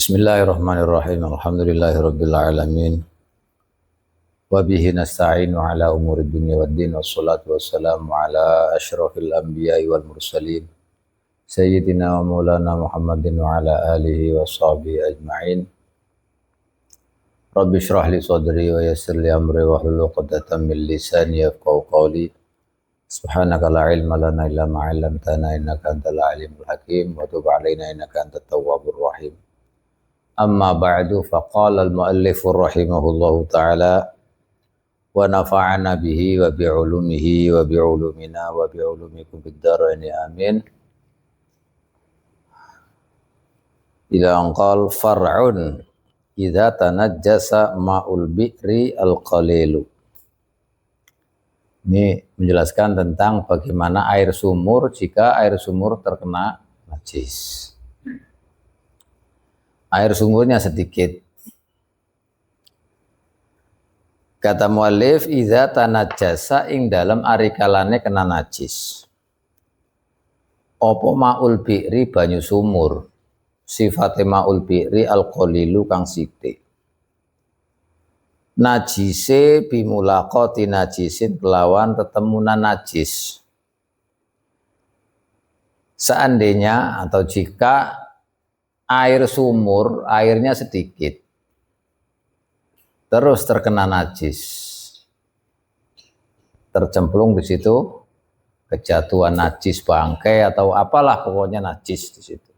Bismillahirrahmanirrahim. Alhamdulillahirabbil alamin. Wa bihi nasta'inu ala umuri dunya waddin wassalatu wassalamu ala asyrafil anbiya'i wal mursalin sayyidina wa maulana Muhammadin wa ala alihi wa sahbihi ajma'in. Rabbi shrah li sadri wa yassir li amri wa hlul 'uqdatam min lisani yafqahu qawli. Subhanaka la ilma lana illa ma 'allamtana innaka antal alimul hakim wa tub 'alaina innaka antat tawwabur rahim. Amma ba'du faqala al-muallif rahimahullahu ta'ala wa nafa'ana bihi wa bi'ulumihi wa bi'ulumina wa bi'ulumikum fid dharaini amin. Ila anqal far'un idza tanajjasa ma'ul bi'ri al-qalilu. Ini menjelaskan tentang bagaimana air sumur jika air sumur terkena najis. Air sumurnya sedikit. Kata muallif, idza tanajjasa ing dalam arikalane kena najis. Opo ma'ul bi'ri banyu sumur. Sifate ma'ul bi'ri al-qalilu kang sithik. Najise bimulaqati najisin kelawan tetemunan najis. Seandainya atau jika air sumur, airnya sedikit, terus terkena najis, tercemplung di situ, kejatuhan najis bangkai atau apalah pokoknya najis di situ.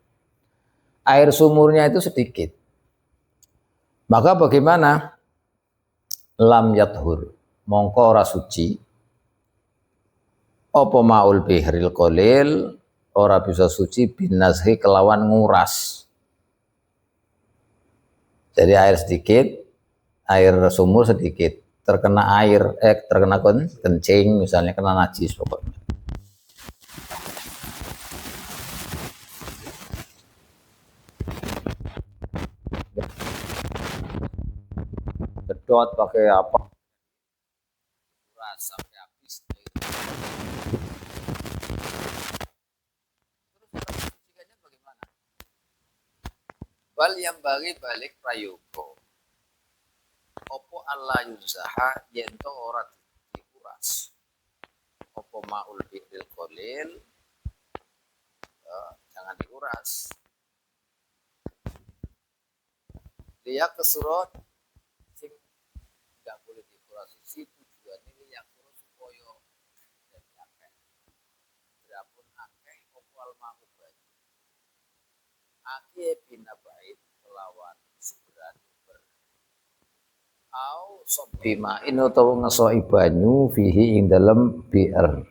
Air sumurnya itu sedikit, maka bagaimana? Lam yathur, mongko ora suci. Apa ma'ul bihril qalil, ora bisa suci bin nazhi kelawan nguras. Jadi air sedikit, air sumur sedikit, terkena air, terkena kencing misalnya, kena najis pokoknya. Sedot pakai apa? Kuras sampai habis. Terus sucikannya bagaimana? Wal yang balik prayoga. Opo Allah yunzaha yento ora dikuras. Opo ma'ul bi'ril qalil, jangan dikuras. Dia kesurut sing enggak boleh dikuras isi tujuannya liyak terus supaya jadi akeh. Berapun akeh opo al ma'u banyu. Akeh binabait kelawan seberani ber au sobima ino tau ngesoi banyu fihi ing dalam bi'r.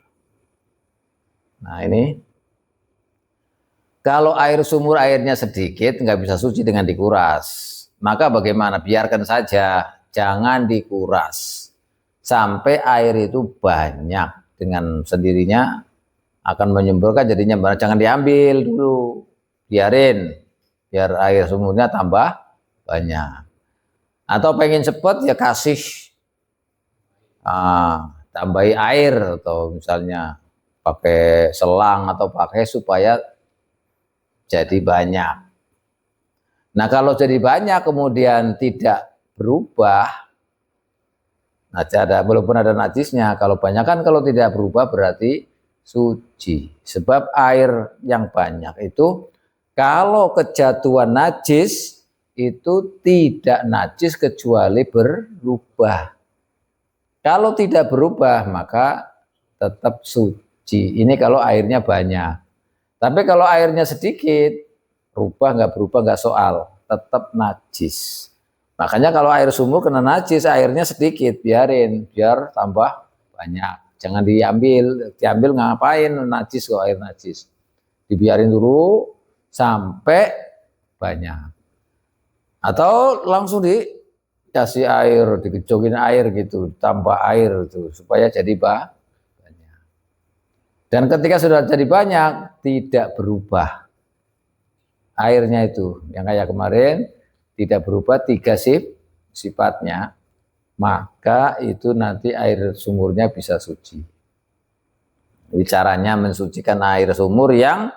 Nah ini kalau air sumur airnya sedikit nggak bisa suci dengan dikuras, maka bagaimana? Biarkan saja, jangan dikuras sampai air itu banyak, dengan sendirinya akan menyemburkan jadinya banyak. Jangan diambil dulu, biarin biar air sumurnya tambah banyak. Atau pengen cepat ya kasih tambahi air, atau misalnya pakai selang atau pakai supaya jadi banyak. Nah kalau jadi banyak kemudian tidak berubah, nah walaupun ada najisnya, kalau banyak kan kalau tidak berubah berarti suci. Sebab air yang banyak itu kalau kejatuhan najis itu tidak najis kecuali berubah. Kalau tidak berubah maka tetap suci. Ini kalau airnya banyak. Tapi kalau airnya sedikit, nggak berubah nggak soal, tetap najis. Makanya kalau air sumur kena najis, airnya sedikit, biarin, biar tambah banyak. Jangan diambil ngapain, najis kok air najis. Dibiarin dulu sampai banyak. Atau langsung dikasih air, dikecokin air gitu, tambah air itu supaya jadi banyak. Dan ketika sudah jadi banyak, tidak berubah airnya itu. Yang kayak kemarin, tidak berubah 3 sifatnya, maka itu nanti air sumurnya bisa suci. Jadi caranya mensucikan air sumur yang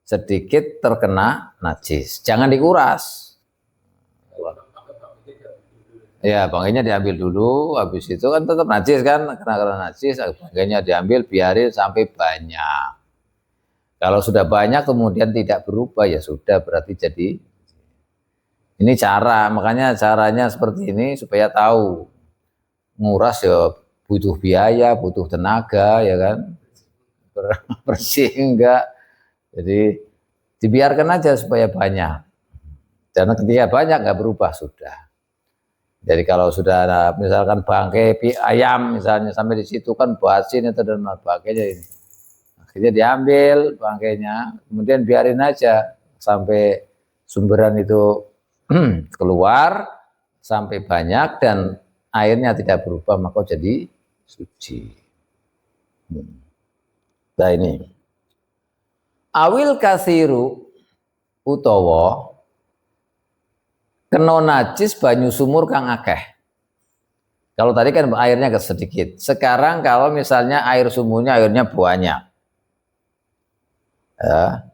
sedikit terkena najis. Jangan dikuras. Ya, bangkainya diambil dulu, habis itu kan tetap najis kan, karena najis, bangkainya diambil, biarin sampai banyak. Kalau sudah banyak kemudian tidak berubah, ya sudah, berarti jadi. Ini cara, makanya caranya seperti ini supaya tahu. Nguras ya butuh biaya, butuh tenaga, ya kan. Bersih enggak. Jadi dibiarkan aja supaya banyak. Karena ketika banyak nggak berubah sudah. Jadi kalau sudah ada, misalkan bangkai ayam misalnya sampai di situ kan basin itu dan sebagainya ini. Akhirnya diambil bangkainya, kemudian biarin aja sampai sumberan itu keluar sampai banyak dan airnya tidak berubah maka jadi suci. Nah ini. Awil kasiru utawa kena najis banyu sumur kang akeh. Kalau tadi kan airnya sedikit. Sekarang kalau misalnya air sumurnya airnya banyak. Ya.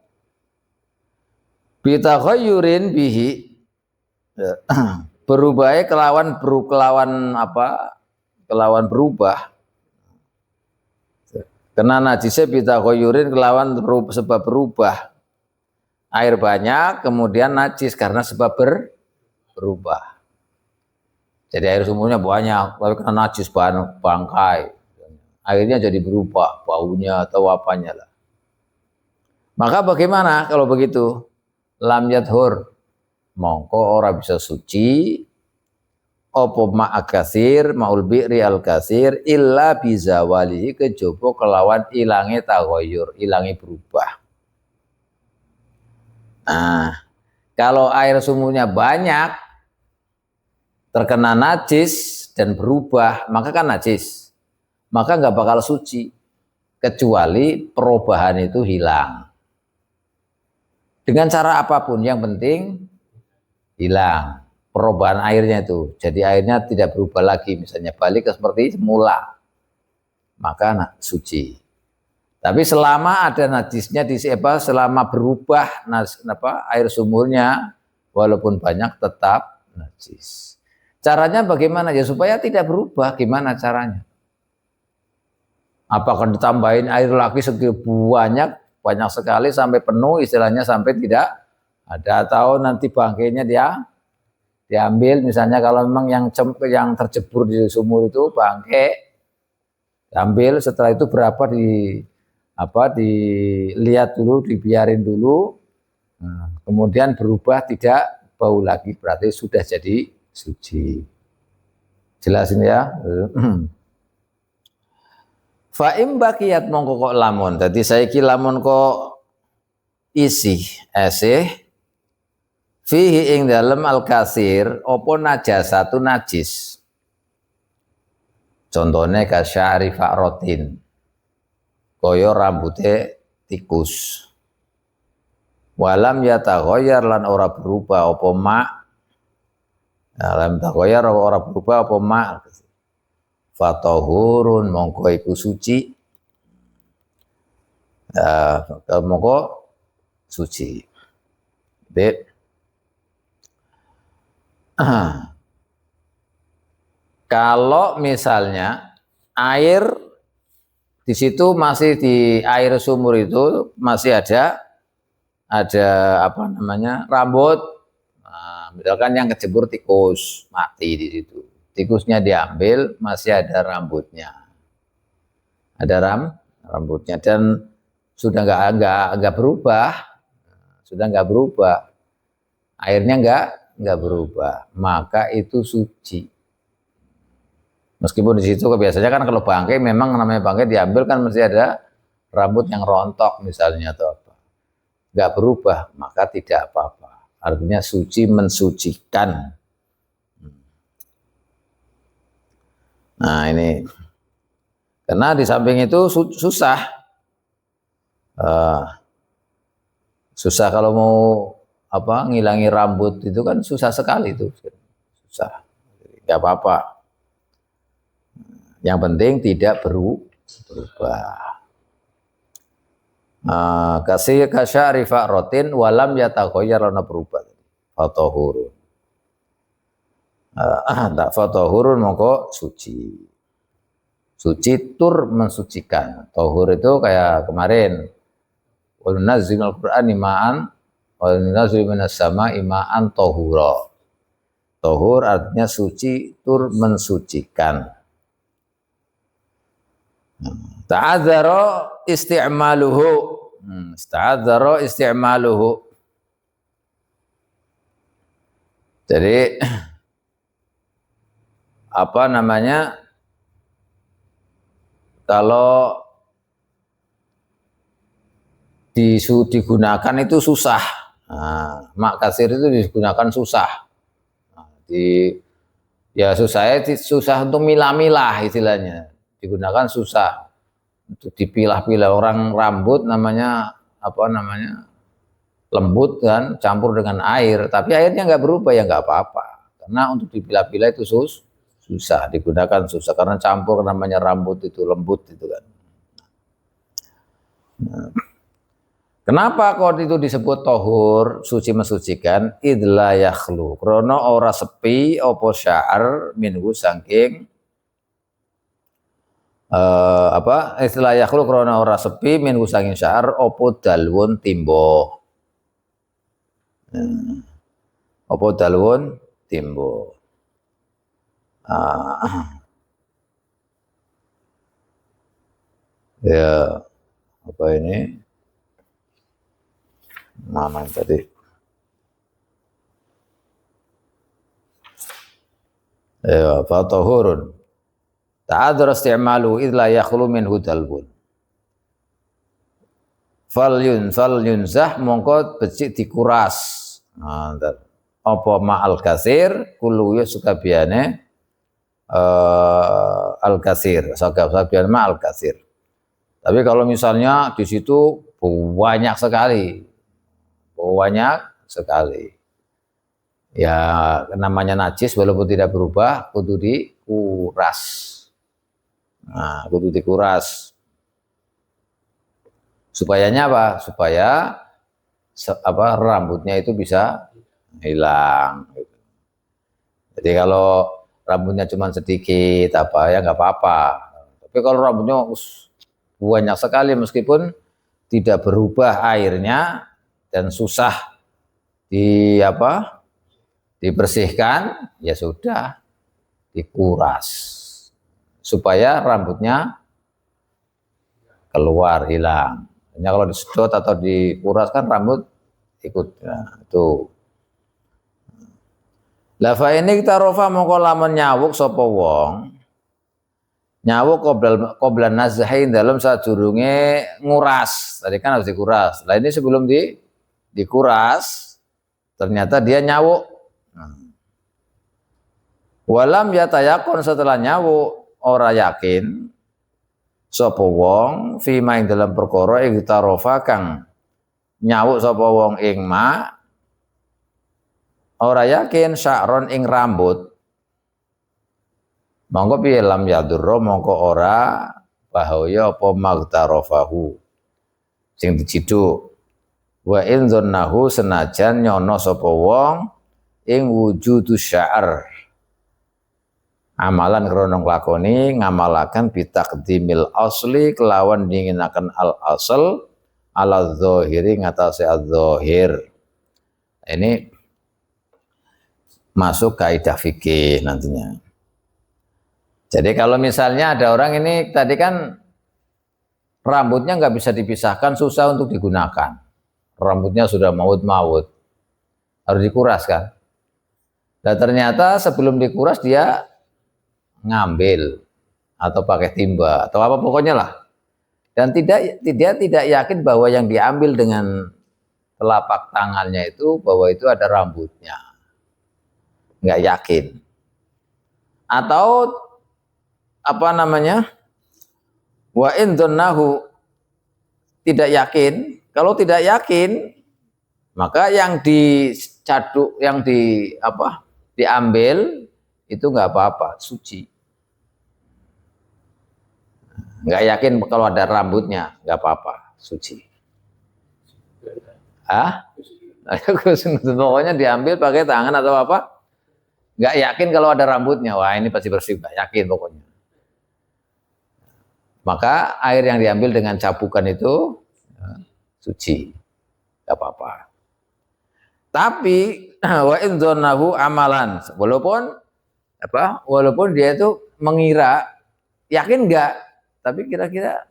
Bitakhayyurin bihi. Ya. Berubahnya kelawan apa? Kelawan berubah. Kena najisnya bitakhayyurin kelawan sebab berubah. Air banyak kemudian najis karena sebab berubah. Jadi air sumurnya banyak, tapi kena najis bangkai. Airnya jadi berubah, baunya atau apanya lah. Maka bagaimana kalau begitu? Lam yadhur, mongko ora bisa suci. Opo ma'akasir, ma'ul bi'ri al-kasir, illa bizawalihi kejopo kelawan ilangi taghayyur, ilangi berubah. Nah, kalau air sumurnya banyak, terkena najis dan berubah, maka kan najis. Maka nggak bakal suci. Kecuali perubahan itu hilang. Dengan cara apapun, yang penting hilang. Perubahan airnya itu. Jadi airnya tidak berubah lagi. Misalnya balik ke seperti semula. Maka suci. Tapi selama ada najisnya, selama berubah air sumurnya, walaupun banyak tetap najis. Caranya bagaimana ya supaya tidak berubah? Gimana caranya? Apakah ditambahin air lagi banyak sekali sampai penuh, istilahnya sampai tidak ada, atau nanti bangkainya dia diambil, misalnya kalau memang yang terjebur di sumur itu bangkai diambil, setelah itu berapa dilihat dulu, dibiarin dulu, nah, kemudian berubah tidak bau lagi, berarti sudah jadi suci. Jelasin ya. Fa im baqiyat mongko kok lamun. Dadi saiki lamun kok isi esih fihi ing dalem al-kasir apa najasatu najis. Contohnya kasyari fa'rotin. Kaya rambutnya tikus. Walam yataghayyar lan ora berubah apa mak. Alam taghayyar ora berubah apa mak. Fatahurun mongko iku suci. Mongko suci. Kalau misalnya air di situ masih di air sumur itu masih ada apa namanya rambut, nah, misalkan yang kejebur tikus mati di situ, tikusnya diambil masih ada rambutnya, rambutnya dan sudah nggak berubah, airnya nggak berubah, maka itu suci. Meskipun di situ biasanya kan kalau bangkai memang namanya bangkai diambil kan mesti ada rambut yang rontok misalnya atau apa, nggak berubah maka tidak apa-apa. Artinya suci mensucikan. Nah ini karena di samping itu susah kalau mau ngilangi rambut itu kan susah sekali itu, susah, nggak apa-apa. Yang penting tidak berubah. Kasyari fa'rotin walam yataghayyar lana berubah. Fatahurun. Tak fatahurun mongko suci. Suci tur mensucikan. Tohur itu kayak kemarin. Wa nunazzilul Qur'ani ma'an wa nunazzilu minas sama'i ma'an tohura. Tohur artinya suci, tur mensucikan. Ta'adzara isti'maluhu. Ta'adzara isti'maluhu. Jadi apa namanya, kalau digunakan itu susah. Nah, mak kasir itu digunakan susah. Nah, ya susah untuk milah-milah istilahnya. Digunakan susah untuk dipilah-pilah. Orang rambut namanya apa namanya, lembut kan, campur dengan air, tapi airnya nggak berubah, ya nggak apa-apa, karena untuk dipilah-pilah itu susah, digunakan susah karena campur, namanya rambut itu lembut itu kan. Nah, kenapa kok itu disebut tohur, suci mensucikan? Idla yakhlu, krono ora sepi opo sya'ar minhu saking istilah yakhlu krono ora sepi minhu saking sya'ar opo dalwun timbo. Apa dalwun timbo. Ya apa ini mana tadi, ya fatahurun ta'adzara isti'malu idh la yakhlu minhu dalwun fal yunzah mongko becik dikuras. Apa ma'al kasir kulu ya sukabiane al kasir, sukabiane ma'al kasir. Tapi kalau misalnya di situ banyak sekali, ya namanya najis walaupun tidak berubah kudu dikuras. Nah, kudu dikuras. Supayanya apa? Supaya rambutnya itu bisa hilang. Jadi kalau rambutnya cuma sedikit ya nggak apa-apa. Tapi kalau rambutnya banyak sekali meskipun tidak berubah airnya dan susah dibersihkan, ya sudah dikuras supaya rambutnya keluar, hilang. Hanya kalau disedot atau dikuras kan rambut ikut. Nah, itu. La fa ini kita rofa mongko lamun nyawuk sapa wong. Nyawuk qobla nazhain dalam sadurunge nguras. Tadi kan harus dikuras. Lah ini sebelum dikuras ternyata dia nyawuk. Walam yatayakun, setelah nyawuk ora yakin sapa wong fima ing dalam perkara ing tarofa kang nyawuk sapa wong ing ma, ora yakin sya'ron ing rambut, mongko piye lam yadurra mongko ora bahaya apa magtarofahu sing diciduk. Wa in dzannahu senajan nyono sapa wong ing wujudu sya'ar, amalan krono nglakoni ngamalaken bitaqdimil asli kelawan dinginaken al asal ala dzahiri ngatasi adzahir. Ini masuk kaidah fikih nantinya. Jadi kalau misalnya ada orang ini tadi kan rambutnya nggak bisa dipisahkan, susah untuk digunakan, rambutnya sudah maut-maut, harus dikuras kan. Dan ternyata sebelum dikuras dia ngambil atau pakai timba atau apa pokoknya lah, dan tidak yakin bahwa yang diambil dengan telapak tangannya itu bahwa itu ada rambutnya, nggak yakin. Atau apa namanya, wa in dzannahu, tidak yakin. Kalau tidak yakin maka yang dicaduk, yang diambil itu nggak apa-apa, suci. Nggak yakin kalau ada rambutnya, nggak apa-apa, suci. Pokoknya diambil pakai tangan atau apa, nggak yakin kalau ada rambutnya, wah ini pasti bersih, nggak yakin pokoknya. Maka air yang diambil dengan cabukan itu suci, nggak apa-apa. Tapi wa in dzannahu amalan, walaupun dia itu mengira, yakin nggak, tapi kira-kira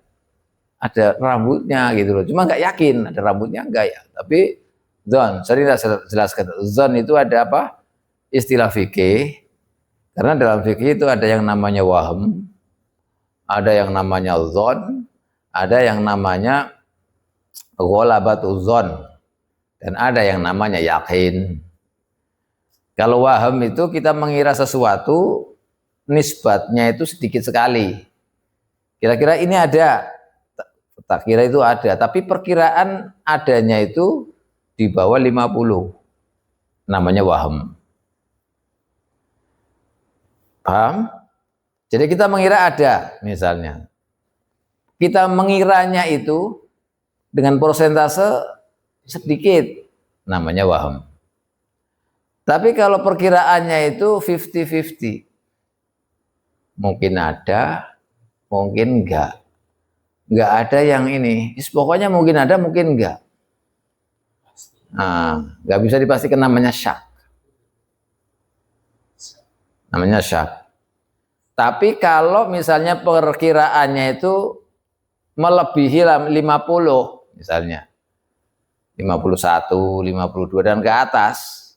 ada rambutnya gitu loh, cuma nggak yakin ada rambutnya enggak ya. Tapi dzan, saya jelaskan, dzan itu ada apa? Istilah fikih, karena dalam fikih itu ada yang namanya wahm, ada yang namanya dzan, ada yang namanya ghalabatuz dzan, dan ada yang namanya yakin. Kalau waham itu kita mengira sesuatu, nisbatnya itu sedikit sekali. Kira-kira ini ada, tak kira itu ada, tapi perkiraan adanya itu di bawah 50. Namanya waham. Paham? Jadi kita mengira ada, misalnya. Kita mengiranya itu dengan persentase sedikit, namanya waham. Tapi kalau perkiraannya itu 50-50, mungkin ada, mungkin enggak ada yang ini, pokoknya mungkin ada, mungkin enggak. Nah, enggak bisa dipastikan, namanya syak. Namanya syak. Tapi kalau misalnya perkiraannya itu melebihi 50, misalnya 51, 52 dan ke atas,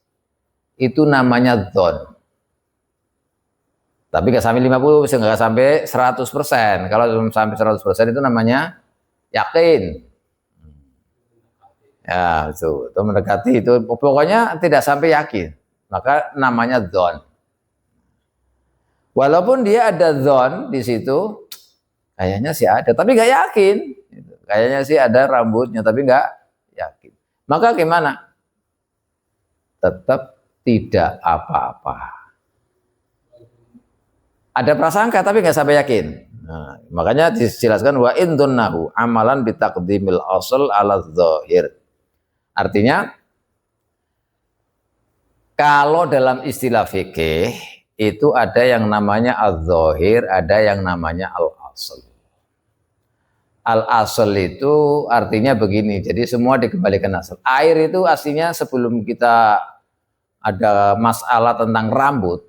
itu namanya dzon. Tapi nggak sampai 50, bisa nggak sampai 100%. Kalau sampai 100% itu namanya yakin. Ya, itu mendekati, itu pokoknya tidak sampai yakin. Maka namanya dzon. Walaupun dia ada dzon di situ, kayaknya sih ada, tapi nggak yakin. Kayaknya sih ada rambutnya, tapi nggak yakin. Maka gimana? Tetap tidak apa-apa. Ada prasangka tapi nggak sampai yakin. Nah, makanya dijelaskan wa in dzannahu amalan bitaqdimil asl ala dzahir. Artinya kalau dalam istilah fikih itu ada yang namanya az-zahir, ada yang namanya al-asl. Al-asl itu artinya begini, jadi semua dikembalikan asal. Air itu aslinya sebelum kita ada masalah tentang rambut,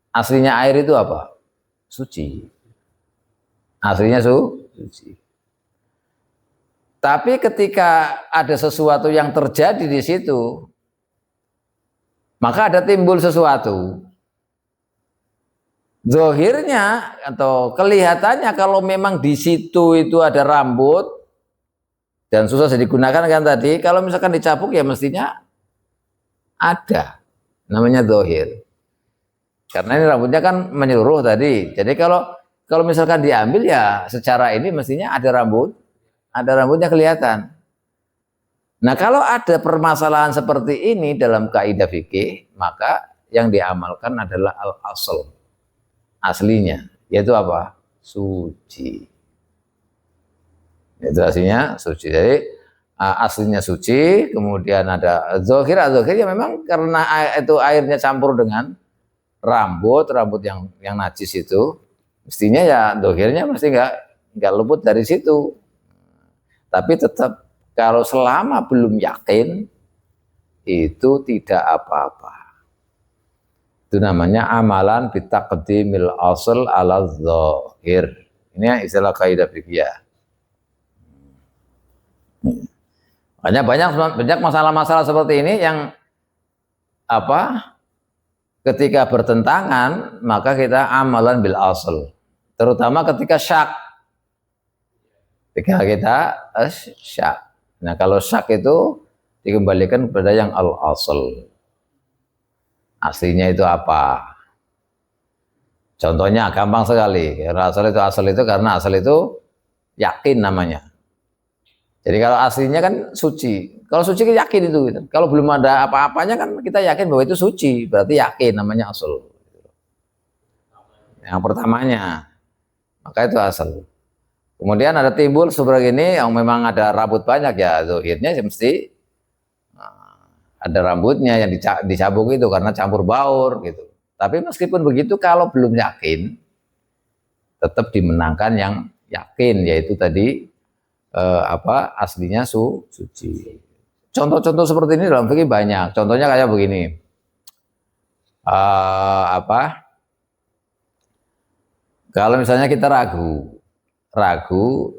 aslinya air itu apa? Suci. Aslinya suci. Tapi ketika ada sesuatu yang terjadi di situ, maka ada timbul sesuatu. Zohirnya atau kelihatannya kalau memang di situ itu ada rambut dan susah digunakan kan tadi, kalau misalkan dicabuk ya mestinya ada, namanya zohir. Karena ini rambutnya kan menyeluruh tadi. Jadi kalau misalkan diambil ya secara ini mestinya ada rambutnya kelihatan. Nah, kalau ada permasalahan seperti ini dalam kaidah fikih, maka yang diamalkan adalah al-asl. Aslinya, yaitu apa? Suci. Itu aslinya suci. Jadi aslinya suci, kemudian ada zohir ya memang karena itu airnya campur dengan rambut yang najis itu, mestinya ya zohirnya mesti nggak luput dari situ. Tapi tetap kalau selama belum yakin itu tidak apa-apa. Itu namanya amalan bitaqdimil asl ala zahir. Ini istilah kaidah fikih. Makanya banyak masalah-masalah seperti ini yang apa? Ketika bertentangan, maka kita amalan bil asl. Terutama ketika syak. Ketika kita syak. Nah, kalau syak itu dikembalikan kepada yang al-asl. Aslinya itu apa? Contohnya gampang sekali. Asal itu karena asal itu yakin namanya. Jadi kalau aslinya kan suci. Kalau suci kan yakin itu. Gitu. Kalau belum ada apa-apanya kan kita yakin bahwa itu suci. Berarti yakin namanya asal. Yang pertamanya. Maka itu asal. Kemudian ada timbul seperti ini yang memang ada rambut banyak ya. Zohirnya mesti ada rambutnya yang dicabuk itu karena campur baur gitu. Tapi meskipun begitu kalau belum yakin tetap dimenangkan yang yakin, yaitu tadi aslinya suci. Contoh-contoh seperti ini dalam fikih banyak. Contohnya kayak begini. Kalau misalnya kita ragu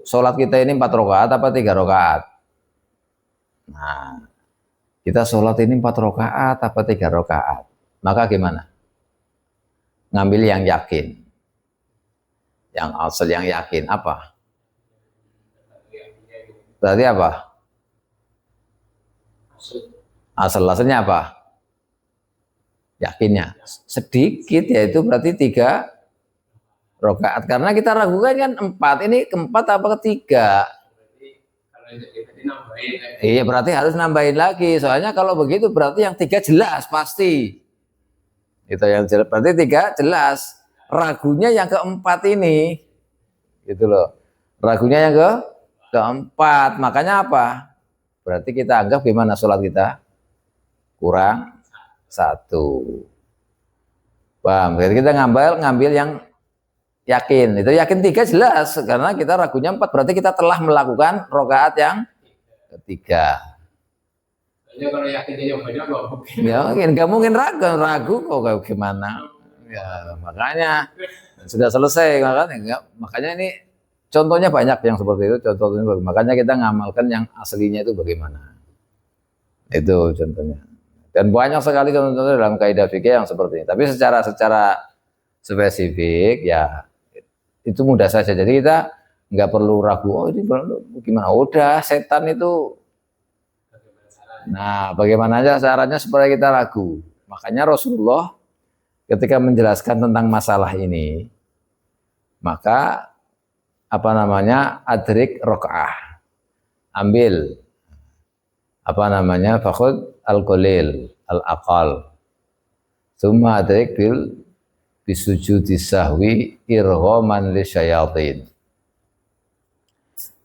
sholat kita ini 4 rakaat apa 3 rakaat. Nah, kita sholat ini 4 rakaat apa 3 rakaat. Maka gimana? Ngambil yang yakin. Yang asal yang yakin apa? Berarti apa? Asalnya apa? Yakinnya sedikit, yaitu berarti 3 rakaat. Karena kita ragukan kan 4, ini keempat apa ketiga? Iya, berarti harus nambahin lagi. Soalnya kalau begitu berarti yang 3 jelas pasti. Itu yang jelas, berarti 3 jelas. Ragunya yang keempat ini, gitu loh. Ragunya yang keempat. Makanya apa? Berarti kita anggap gimana sholat kita? Kurang 1. Paham? Jadi kita ngambil yang yakin. Itu yakin 3 jelas, karena kita ragunya 4, berarti kita telah melakukan rakaat yang ketiga. Kalau yakinnya yang banyak nggak mungkin ragu kok gimana? Ya makanya sudah selesai, makanya ini contohnya banyak yang seperti itu. Contohnya makanya kita ngamalkan yang aslinya itu bagaimana. Itu contohnya. Dan banyak sekali contoh-contoh dalam kaidah fikih yang seperti ini. Tapi secara spesifik ya itu mudah saja. Jadi kita nggak perlu ragu. Oh ini gimana? Udah setan itu. Nah, bagaimana aja caranya supaya kita ragu? Makanya Rasulullah ketika menjelaskan tentang masalah ini, maka adrik rakaah, ambil fakhud al-qalil al-aqal, summa adrik bisujudi sahwi irghaman lisyayatin.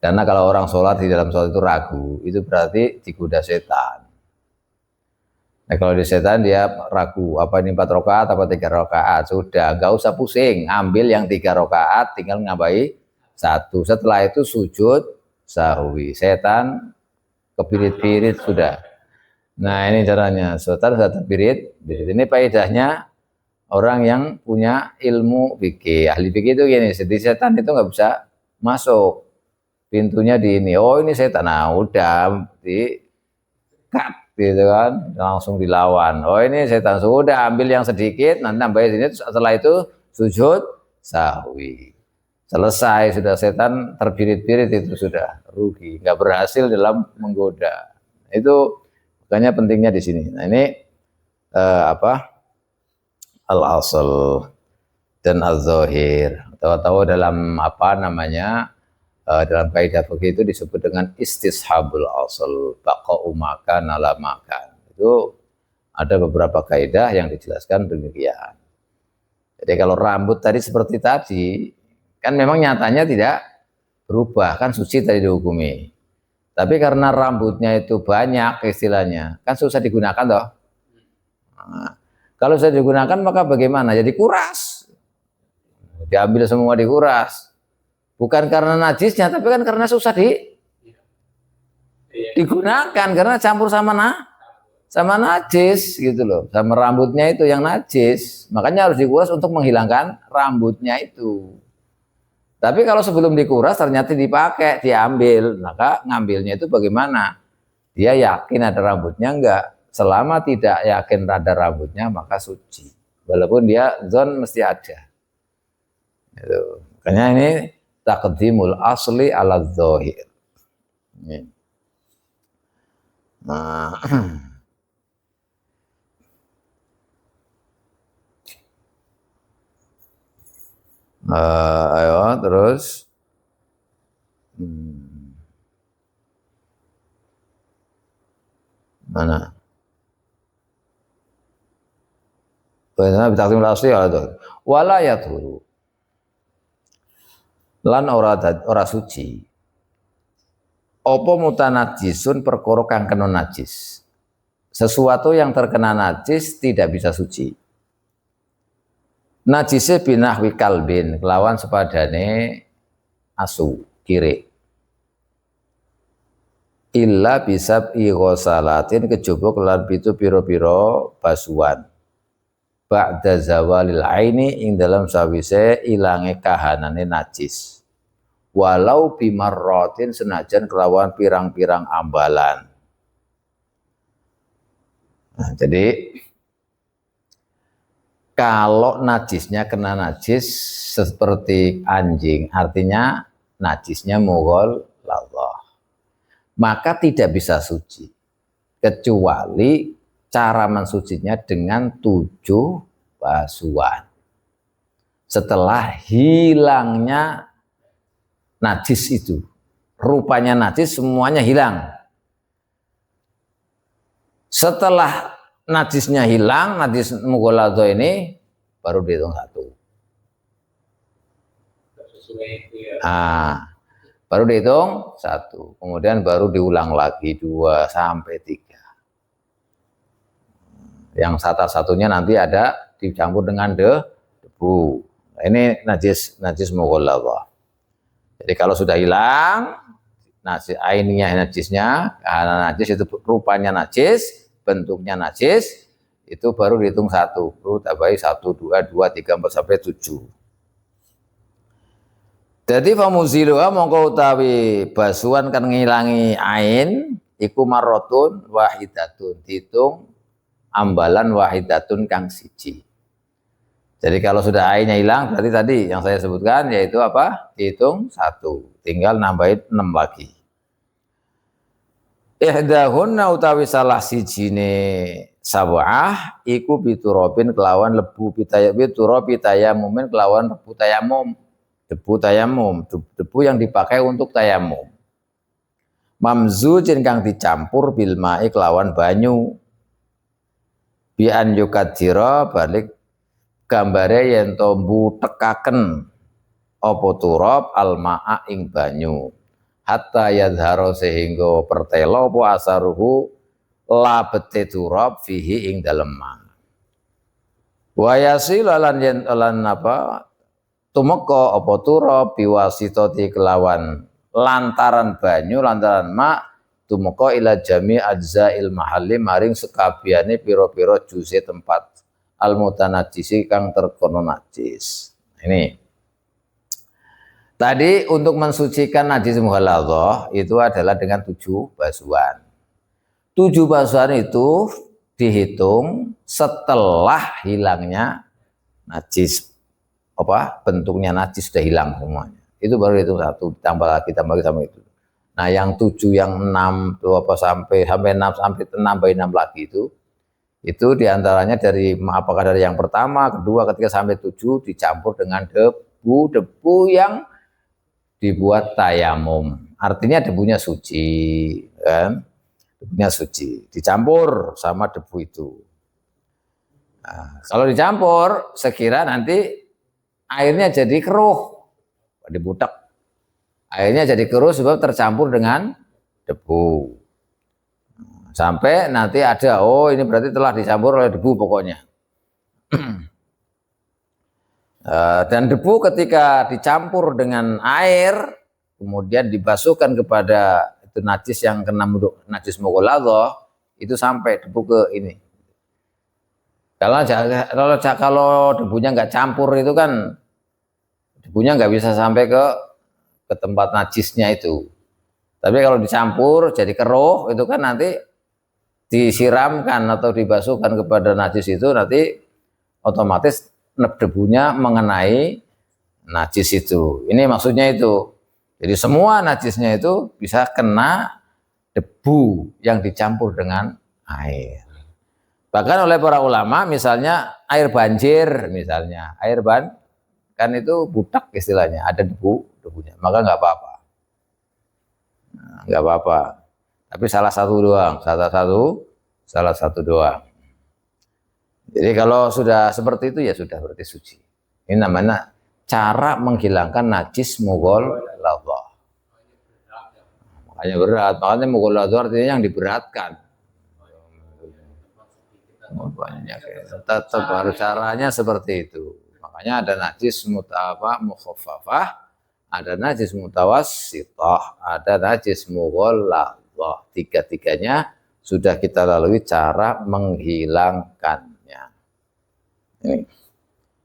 Karena kalau orang sholat di dalam sholat itu ragu, itu berarti digoda setan. Nah kalau di setan dia ragu, apa ini 4 rakaat apa 3 rakaat, sudah nggak usah pusing, ambil yang 3 rakaat, tinggal nambahi 1. Setelah itu sujud sahwi, setan kepirit-pirit sudah. Nah ini caranya, setan sudah terpirit. Ini faedahnya orang yang punya ilmu fikih, ahli fikih itu gini, jadi setan itu nggak bisa masuk, pintunya di ini, oh ini setan, nah udah di cut gitu kan, langsung dilawan. Oh ini setan, sudah ambil yang sedikit, nanti nambahin sini, setelah itu sujud sahwi, selesai, sudah setan terpirit-pirit, itu sudah rugi, nggak berhasil dalam menggoda. Itu makanya pentingnya di sini. Nah ini al-asl dan al-zahir, atau dalam dalam kaidah fikih itu disebut dengan istishabul asl, baqa'u makan ala makan. Itu ada beberapa kaidah yang dijelaskan demikian. Jadi kalau rambut tadi seperti tadi, kan memang nyatanya tidak berubah, kan suci tadi dihukumi. Tapi karena rambutnya itu banyak istilahnya, kan susah digunakan toh. Nah, kalau susah digunakan maka bagaimana? Jadi kuras. Diambil semua dikuras. Bukan karena najisnya, tapi kan karena susah digunakan, karena campur sama najis gitu loh, sama rambutnya itu yang najis, makanya harus dikuras untuk menghilangkan rambutnya itu. Tapi kalau sebelum dikuras ternyata dipakai, diambil, maka ngambilnya itu bagaimana? Dia yakin ada rambutnya enggak? Selama tidak yakin ada rambutnya maka suci, walaupun dia zon mesti ada. Itu. Makanya ini taqdimul asli ala dzahir. Nah. Ayo terus. Mana? Benar taqdimul asli ala dzahir. Wala yadhuru. Lan ora suci apa mutanajisun perkara kang kena najis sesuatu yang terkena najis tidak bisa suci. Najisnya binahwi kalbin, kelawan sepadane asu, kiri. Illa bisab ighosalatin kejaba kelan pitu piro-piro basuhan. Ba'da zawalil aini ing dalam sawise ilange kahanane najis. Walau bimarrotin senajan kelawan pirang-pirang ambalan. Nah, jadi kalau najisnya kena najis seperti anjing, artinya najisnya mughal Allah, maka tidak bisa suci kecuali cara mensucinya dengan 7 basuhan. Setelah hilangnya najis itu, rupanya najis semuanya hilang. Setelah najisnya hilang, najis mughalladhah ini baru dihitung 1. Baru dihitung 1, kemudian baru diulang lagi 2 sampai 3. Yang satu-satunya nanti ada dicampur dengan debu. Nah, ini najis mughalladhah. Jadi kalau sudah hilang najis ainnya najisnya, karena najis itu rupanya najis, bentuknya najis, itu baru dihitung 1. Perlu tambahi 1, 2, 3, 4 sampai 7. Jadi famuziluha mongko utawi basuhan kan ngilangi ain iku marrotun wahidatun, dihitung ambalan wahidatun kang siji. Jadi kalau sudah ainnya hilang berarti tadi yang saya sebutkan yaitu apa? Dihitung 1, tinggal nambahin 6 lagi. Ihdahunna utawi salah sijine sab'ah iku biturabin kelawan lebu bitayamumin kelawan lebu tayamum. Debu tayamum, debu yang dipakai untuk tayamum. Mamzujin kang dicampur bil ma'i kelawan banyu. Bi an yukadira balik gambare yen to mbutekaken apa turab al ma'a ing banyu. Hatta yadharo sehingga pertelo apa asaruhu labete turab fihi ing dalem ma. Wa yasil lan apa tumeka apa turab biwasitati kelawan lantaran banyu lantaran mak tumeka ila jami ajzail mahalli maring sekabehane pira-pira juse tempat al mutanajjisi kang terkono najis. Ini tadi untuk mensucikan najis mughalladhah itu adalah dengan 7 basuhan. 7 basuhan itu dihitung setelah hilangnya najis, apa bentuknya najis sudah hilang semuanya. Itu baru itu 1, tambah lagi sama itu. Nah, yang 7, yang 6 itu apa sampai 6 sampai nambah 6 lagi itu diantaranya dari apakah dari yang pertama, kedua, ketiga sampai 7 dicampur dengan debu yang dibuat tayamum. Artinya debunya suci, kan? Debunya suci, dicampur sama debu itu. Nah, kalau dicampur, sekira nanti airnya jadi keruh, dibutek. Airnya jadi keruh sebab tercampur dengan debu. Sampai nanti ada, oh ini berarti telah dicampur oleh debu pokoknya. Dan debu ketika dicampur dengan air, kemudian dibasuhkan kepada itu najis yang kena najis mughalladhah, itu sampai debu ke ini. Kalau debunya nggak campur itu kan debunya nggak bisa sampai ke tempat najisnya itu. Tapi kalau dicampur jadi keruh itu kan nanti disiramkan atau dibasuhkan kepada najis itu nanti otomatis debunya mengenai najis itu. Ini maksudnya itu. Jadi semua najisnya itu bisa kena debu yang dicampur dengan air. Bahkan oleh para ulama misalnya air banjir misalnya, kan itu butak istilahnya, ada debunya, maka nggak apa-apa. Nggak apa-apa. Tapi salah satu doang. Jadi kalau sudah seperti itu ya sudah berarti suci. Ini namanya cara menghilangkan najis mughalladhah. Makanya berat, makanya mughalladhah artinya yang diberatkan. banyak ya. Tetap harus caranya seperti itu. Makanya ada najis mukhaffafah, ada najis mutawassithah, ada najis mughalladhah. Tiga-tiganya sudah kita lalui cara menghilangkannya.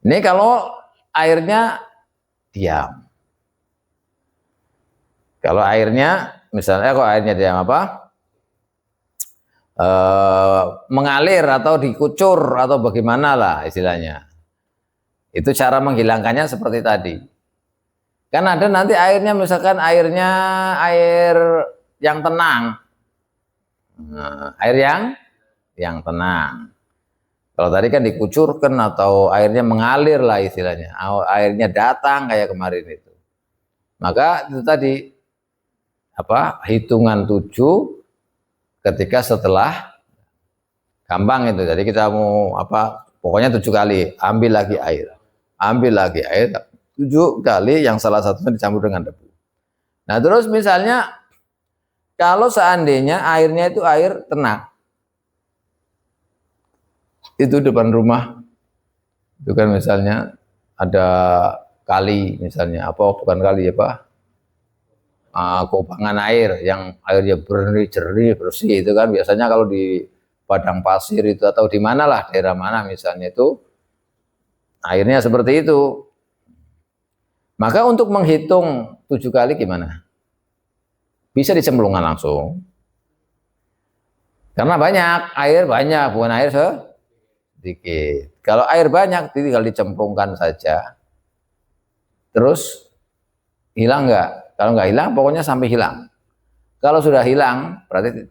Ini kalau airnya diam. Kalau airnya misalnya kok airnya diam apa? Mengalir atau dikucur atau bagaimana lah istilahnya. Itu cara menghilangkannya seperti tadi. Kan ada nanti airnya misalkan airnya air yang tenang. Nah, air yang tenang. Kalau tadi kan dikucurkan atau airnya mengalir lah istilahnya. Airnya datang kayak kemarin itu. Maka itu tadi hitungan 7 ketika setelah gampang itu. Jadi kita mau pokoknya 7 kali ambil lagi air 7 kali yang salah satunya dicampur dengan debu. Nah terus misalnya kalau seandainya airnya itu air tenang, itu depan rumah itu kan misalnya ada kali misalnya bukan kali kubangan air yang airnya jernih bersih itu kan biasanya kalau di padang pasir itu atau di mana lah daerah mana misalnya itu airnya seperti itu. Maka untuk menghitung 7 kali gimana? Bisa dicemplungkan langsung. Karena air banyak, bukan air sedikit. Kalau air banyak tinggal dicemplungkan saja. Terus hilang enggak? Kalau enggak hilang pokoknya sampai hilang. Kalau sudah hilang berarti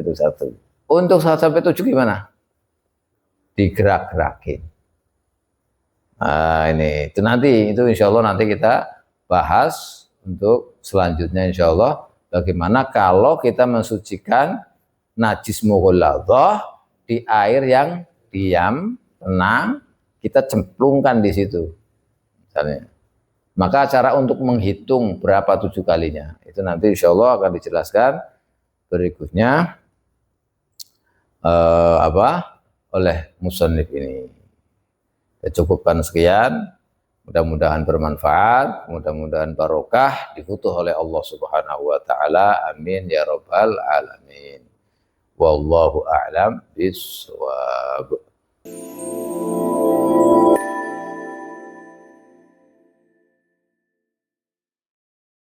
itu 1. Untuk 1 sampai 7 gimana? Digerak-gerakin. Nah, itu nanti insya Allah nanti kita bahas untuk selanjutnya insya Allah bagaimana kalau kita mensucikan najis mughalladhah di air yang diam, tenang, kita cemplungkan di situ misalnya. Maka cara untuk menghitung berapa 7 kalinya itu nanti insya Allah akan dijelaskan berikutnya oleh musannif ini. Ya, cukupkan sekian, mudah-mudahan bermanfaat, mudah-mudahan barokah, difutuh oleh Allah Subhanahu wa taala. Amin ya rabbal alamin. Wallahu a'lam bishawab.